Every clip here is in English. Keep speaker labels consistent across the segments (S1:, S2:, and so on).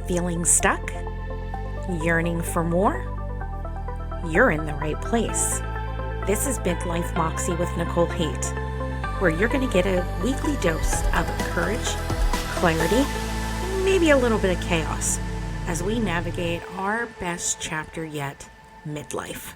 S1: Feeling stuck? Yearning for more? You're in the right place. This is Midlife Moxie with Nicole Hate, where you're going to get a weekly dose of courage, clarity, and maybe a little bit of chaos as we navigate our best chapter yet, midlife.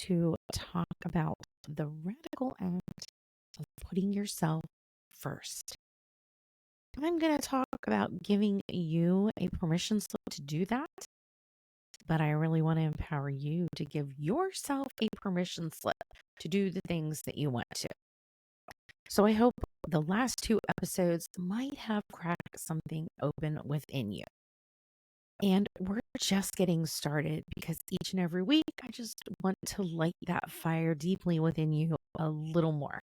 S1: To talk about the radical act of putting yourself first. I'm going to talk about giving you a permission slip to do that, but I really want to empower you to give yourself a permission slip to do the things that you want to. So I hope the last two episodes might have cracked something open within you. And we're just getting started because each and every week, I just want to light that fire deeply within you a little more.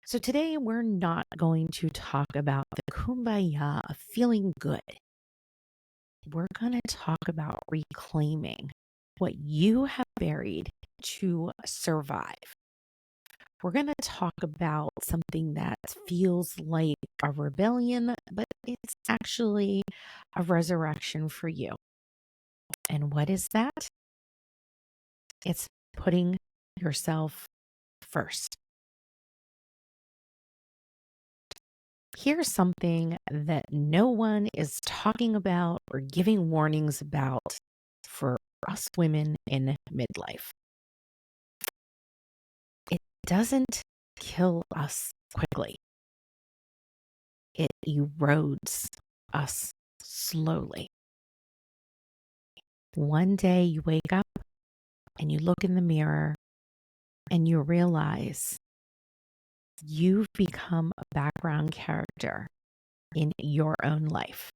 S1: So today, we're not going to talk about the kumbaya of feeling good. We're going to talk about reclaiming what you have buried to survive. We're going to talk about something that feels like a rebellion, but it's actually a resurrection for you. And what is that? It's putting yourself first. Here's something that no one is talking about or giving warnings about for us women in midlife. It doesn't kill us quickly. It erodes us slowly. One day you wake up and you look in the mirror and you realize you've become a background character in your own life.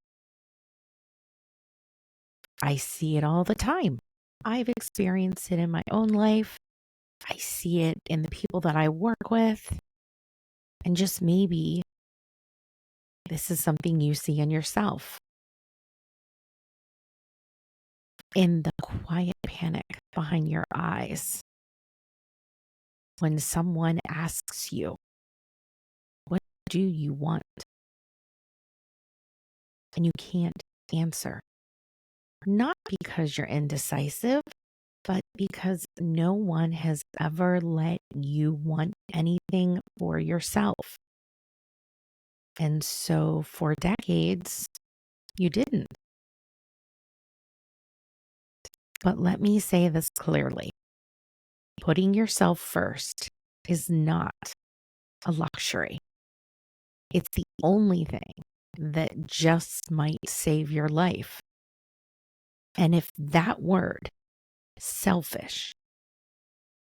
S1: I see it all the time. I've experienced it in my own life. I see it in the people that I work with. And just maybe this is something you see in yourself. In the quiet panic behind your eyes, when someone asks you, what do you want? And you can't answer. Not because you're indecisive, but because no one has ever let you want anything for yourself. And so for decades, you didn't. But let me say this clearly. Putting yourself first is not a luxury. It's the only thing that just might save your life. And if that word, selfish,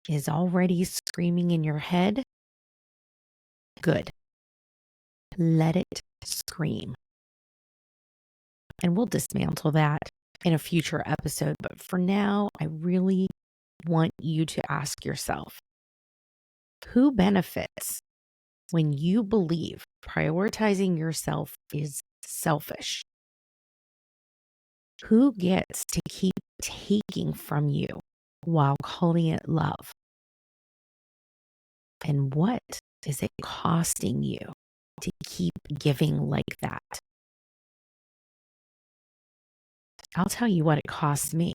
S1: is already screaming in your head, good. Let it scream. And we'll dismantle that in a future episode. But for now, I really want you to ask yourself, who benefits when you believe prioritizing yourself is selfish? Who gets to keep taking from you while calling it love? And what is it costing you to keep giving like that? I'll tell you what it costs me.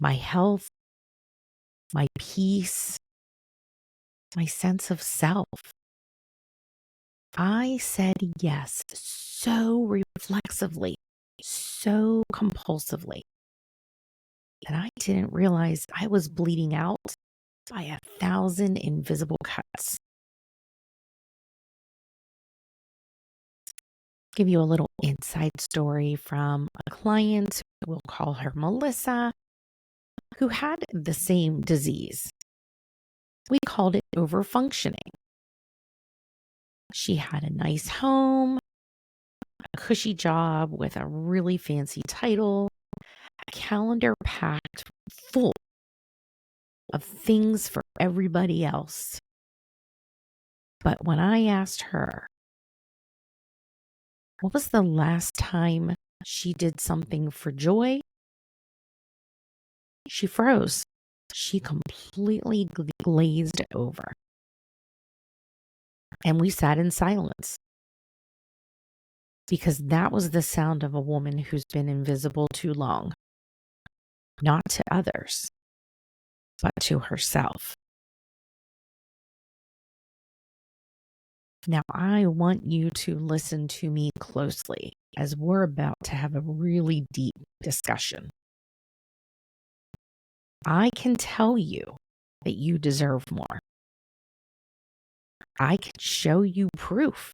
S1: My health, my peace, my sense of self. I said yes so reflexively, so compulsively, that I didn't realize I was bleeding out by 1,000 invisible cuts. Give you a little inside story from a client, we'll call her Melissa, who had the same disease. We called it overfunctioning. She had a nice home, a cushy job with a really fancy title, a calendar packed full of things for everybody else. But when I asked her, what was the last time she did something for joy? She froze. She completely glazed over. And we sat in silence because that was the sound of a woman who's been invisible too long, not to others, but to herself. Now, I want you to listen to me closely as we're about to have a really deep discussion. I can tell you that you deserve more. I can show you proof.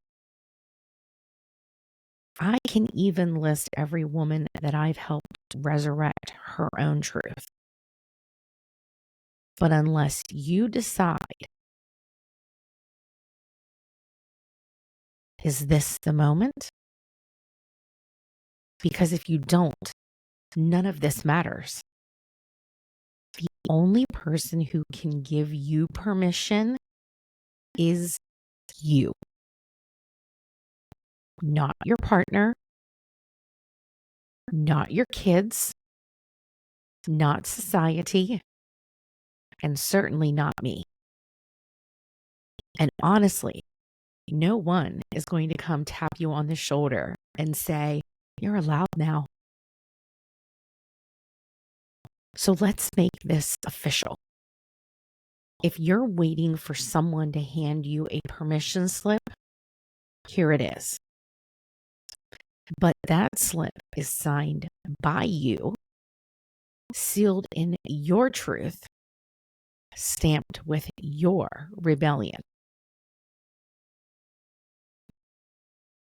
S1: I can even list every woman that I've helped resurrect her own truth. But unless you decide, is this the moment? Because if you don't, none of this matters. The only person who can give you permission is you, not your partner, not your kids, not society, and certainly not me. And honestly, no one is going to come tap you on the shoulder and say, "You're allowed now." So let's make this official. If you're waiting for someone to hand you a permission slip, here it is. But that slip is signed by you, sealed in your truth, stamped with your rebellion.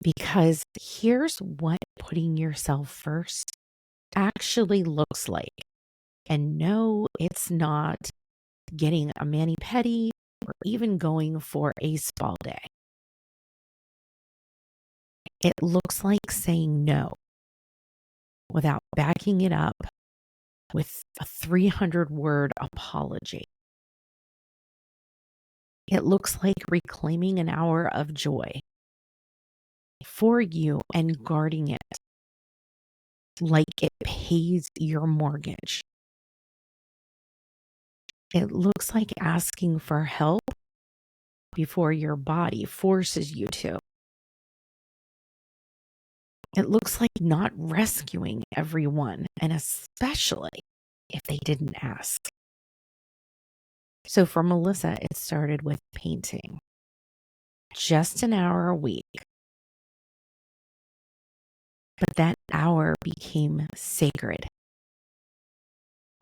S1: Because here's what putting yourself first actually looks like. And no, it's not getting a mani-pedi or even going for a spa day. It looks like saying no without backing it up with a 300-word apology. It looks like reclaiming an hour of joy for you and guarding it like it pays your mortgage. It looks like asking for help before your body forces you to. It looks like not rescuing everyone, and especially if they didn't ask. So for Melissa, it started with painting. Just an hour a week. But that hour became sacred.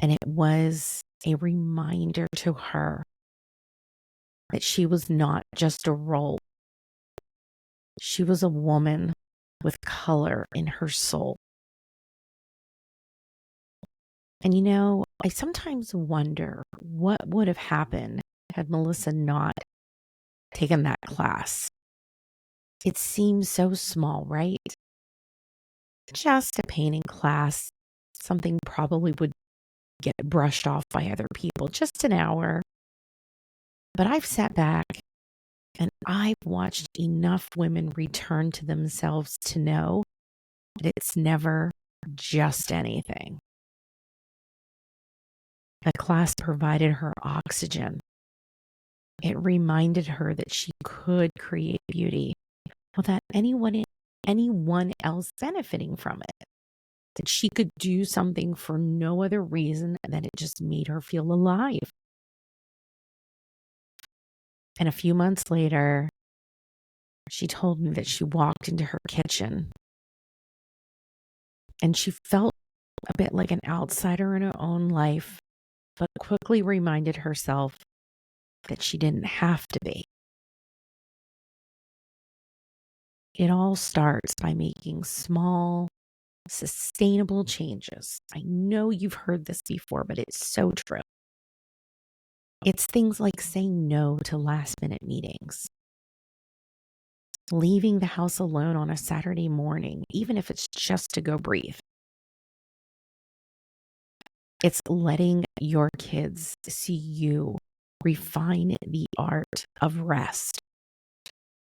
S1: And it was a reminder to her that she was not just a role. She was a woman with color in her soul. And you know, I sometimes wonder what would have happened had Melissa not taken that class. It seems so small, right? Just a painting class, something probably would get brushed off by other people, just an hour. But I've sat back and I've watched enough women return to themselves to know that it's never just anything. The class provided her oxygen. It reminded her that she could create beauty without anyone else benefiting from it. That she could do something for no other reason than it just made her feel alive. And a few months later, she told me that she walked into her kitchen and she felt a bit like an outsider in her own life, but quickly reminded herself that she didn't have to be. It all starts by making small, sustainable changes. I know you've heard this before, but it's so true. It's things like saying no to last-minute meetings, leaving the house alone on a Saturday morning, even if it's just to go breathe. It's letting your kids see you refine the art of rest,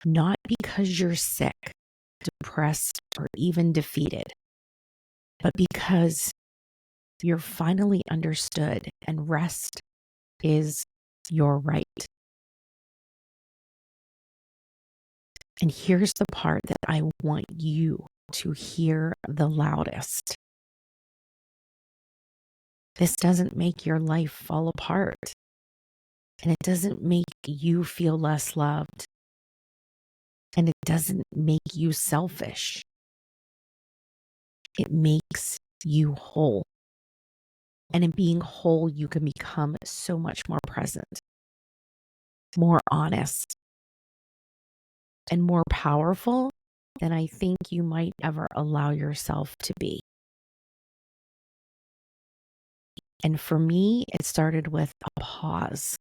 S1: not because you're sick, depressed, or even defeated, but because You're finally understood, and rest is your right. And here's the part that I want you to hear the loudest. This doesn't make your life fall apart, and it doesn't make you feel less loved, and it doesn't make you selfish. It makes you whole. And in being whole, you can become so much more present, more honest, and more powerful than I think you might ever allow yourself to be. And for me, it started with a pause,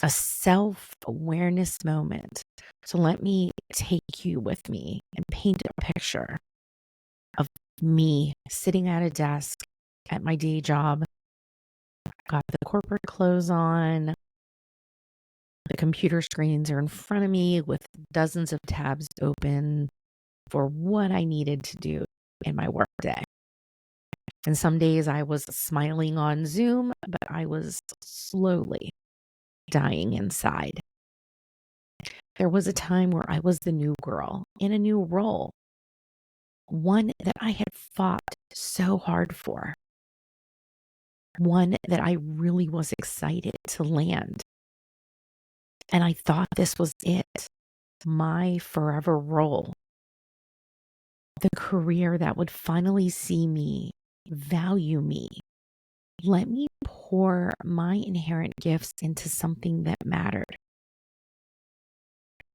S1: a self-awareness moment. So let me take you with me and paint a picture of me sitting at a desk at my day job. Got the corporate clothes on. The computer screens are in front of me with dozens of tabs open for what I needed to do in my workday. And some days I was smiling on Zoom, but I was slowly dying inside. There was a time where I was the new girl in a new role, one that I had fought so hard for, one that I really was excited to land. And I thought this was it, my forever role, the career that would finally see me, value me, let me pour my inherent gifts into something that mattered.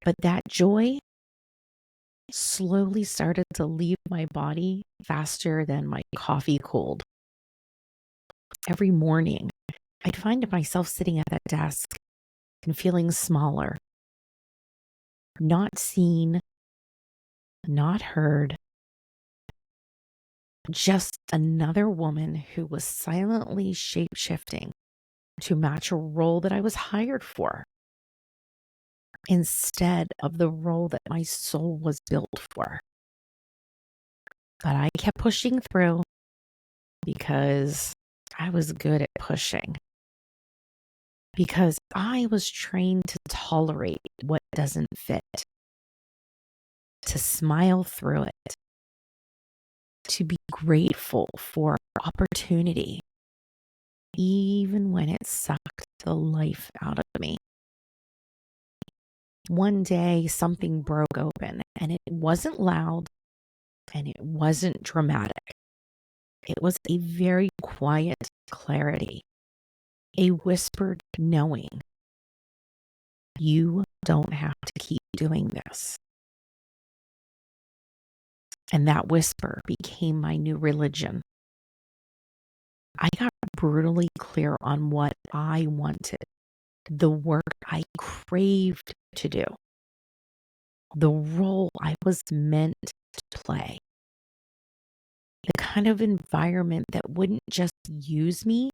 S1: But that joy slowly started to leave my body faster than my coffee cooled. Every morning, I'd find myself sitting at that desk and feeling smaller, not seen, not heard, just another woman who was silently shape-shifting to match a role that I was hired for instead of the role that my soul was built for. But I kept pushing through because I was good at pushing. Because I was trained to tolerate what doesn't fit, to smile through it, to be grateful for opportunity, even when it sucked the life out of me. One day, something broke open, and it wasn't loud and it wasn't dramatic. It was a very quiet clarity, a whispered knowing. You don't have to keep doing this. And that whisper became my new religion. I got brutally clear on what I wanted, the work I craved to do, the role I was meant to play, the kind of environment that wouldn't just use me,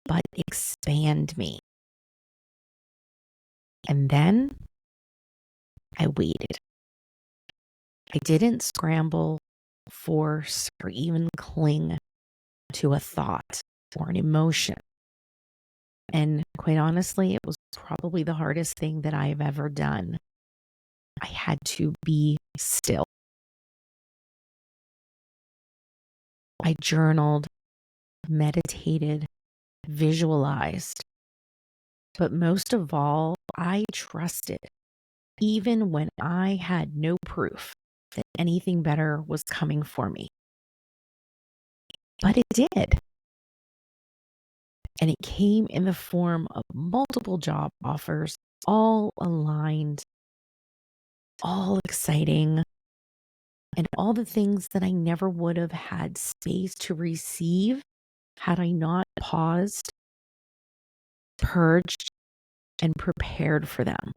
S1: but expand me. And then I waited. I didn't scramble, force, or even cling to a thought or an emotion. And quite honestly, it was probably the hardest thing that I've ever done. I had to be still. I journaled, meditated, visualized, but most of all, I trusted, even when I had no proof that anything better was coming for me. But it did. And it came in the form of multiple job offers, all aligned, all exciting, and all the things that I never would have had space to receive had I not paused, purged, and prepared for them.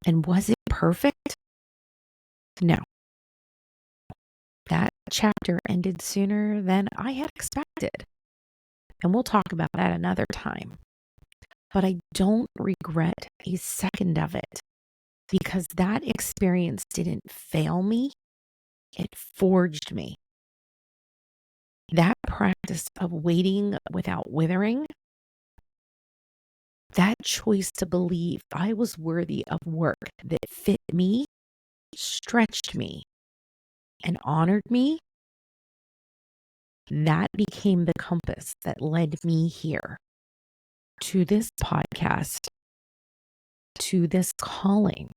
S1: And was it perfect? No. That chapter ended sooner than I had expected. And we'll talk about that another time. But I don't regret a second of it because that experience didn't fail me. It forged me. That practice of waiting without withering, that choice to believe I was worthy of work that fit me, stretched me, and honored me, that became the compass that led me here to this podcast, to this calling,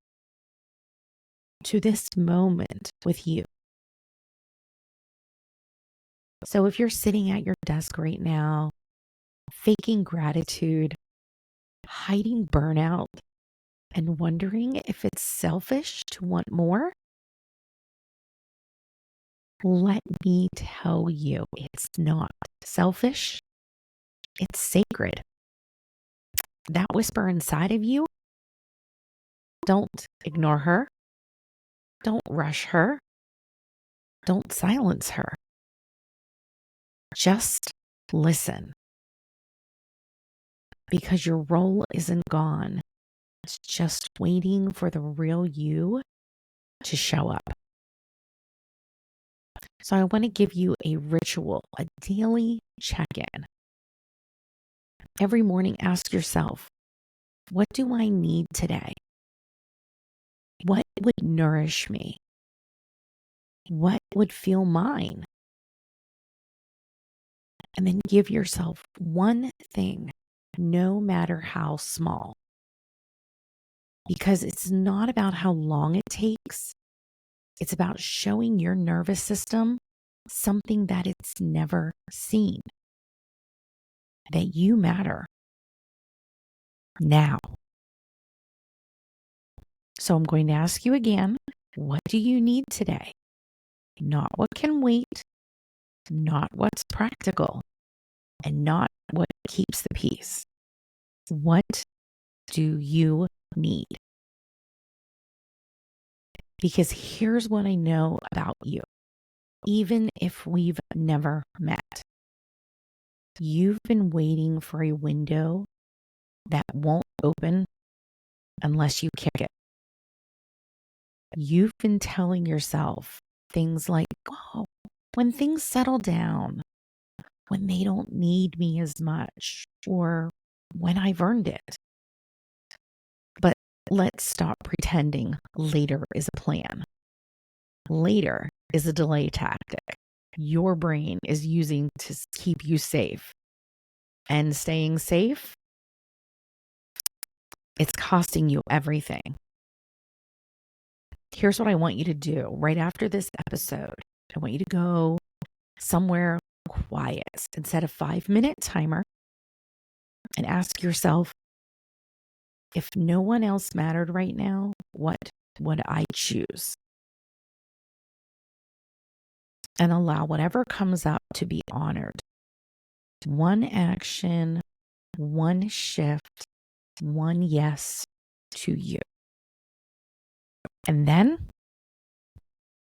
S1: to this moment with you. So if you're sitting at your desk right now, faking gratitude, hiding burnout, and wondering if it's selfish to want more, let me tell you, it's not selfish. It's sacred. That whisper inside of you, don't ignore her. Don't rush her. Don't silence her. Just listen. Because your role isn't gone. It's just waiting for the real you to show up. So I want to give you a ritual, a daily check-in. Every morning, ask yourself, what do I need today? What would nourish me? What would feel mine? And then give yourself one thing, no matter how small. Because it's not about how long it takes. It's about showing your nervous system something that it's never seen. That you matter now. So I'm going to ask you again, what do you need today? Not what can wait, not what's practical, and not what keeps the peace. What do you need? Because here's what I know about you. Even if we've never met, you've been waiting for a window that won't open unless you kick it. You've been telling yourself things like, oh, when things settle down, when they don't need me as much, or when I've earned it. But let's stop pretending later is a plan. Later is a delay tactic your brain is using to keep you safe. And staying safe, it's costing you everything. Here's what I want you to do right after this episode. I want you to go somewhere quiet and set a 5-minute timer and ask yourself, if no one else mattered right now, what would I choose? And allow whatever comes up to be honored. One action, one shift, one yes to you. And then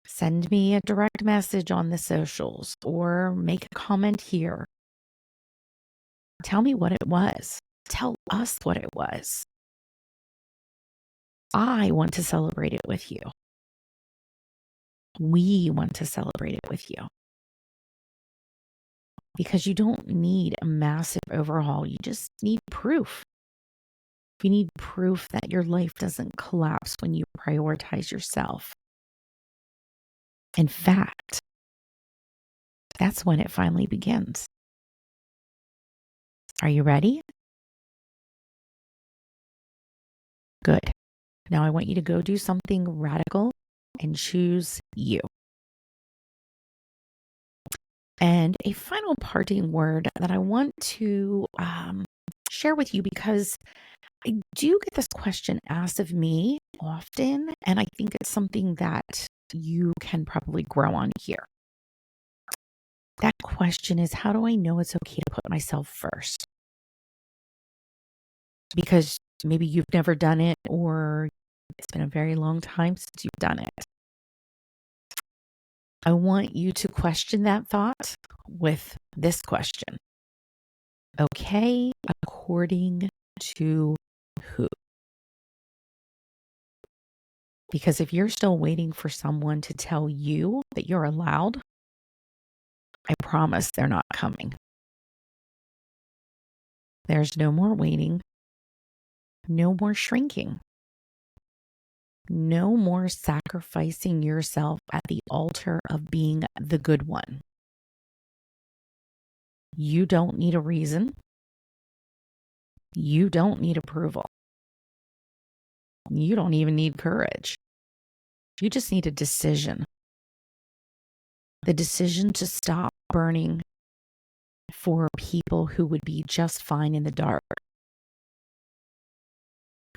S1: send me a direct message on the socials or make a comment here. Tell me what it was. Tell us what it was. I want to celebrate it with you. We want to celebrate it with you. Because you don't need a massive overhaul. You just need proof. You need proof that your life doesn't collapse when you prioritize yourself. In fact, that's when it finally begins. Are you ready? Good. Now I want you to go do something radical and choose you. And a final parting word that I want to share with you, because I do get this question asked of me often, and I think it's something that you can probably grow on here. That question is, how do I know it's okay to put myself first? Because maybe you've never done it, or it's been a very long time since you've done it. I want you to question that thought with this question. Okay, according to who? Because if you're still waiting for someone to tell you that you're allowed, I promise they're not coming. There's no more waiting, no more shrinking, no more sacrificing yourself at the altar of being the good one. You don't need a reason. You don't need approval. You don't even need courage. You just need a decision. The decision to stop burning for people who would be just fine in the dark.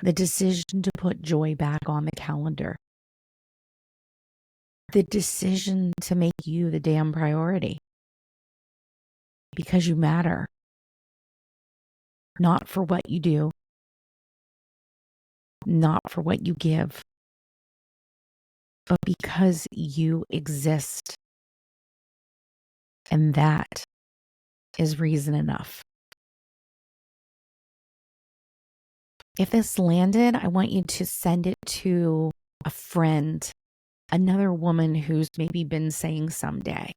S1: The decision to put joy back on the calendar. The decision to make you the damn priority. Because you matter. Not for what you do. Not for what you give. But because you exist. And that is reason enough. If this landed, I want you to send it to a friend, another woman who's maybe been saying someday.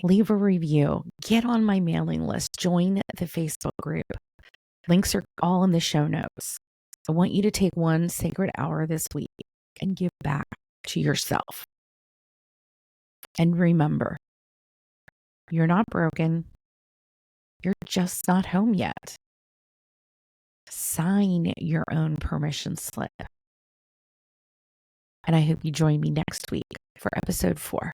S1: Leave a review. Get on my mailing list. Join the Facebook group. Links are all in the show notes. I want you to take one sacred hour this week and give back to yourself. And remember, you're not broken. You're just not home yet. Sign your own permission slip. And I hope you join me next week for episode 4.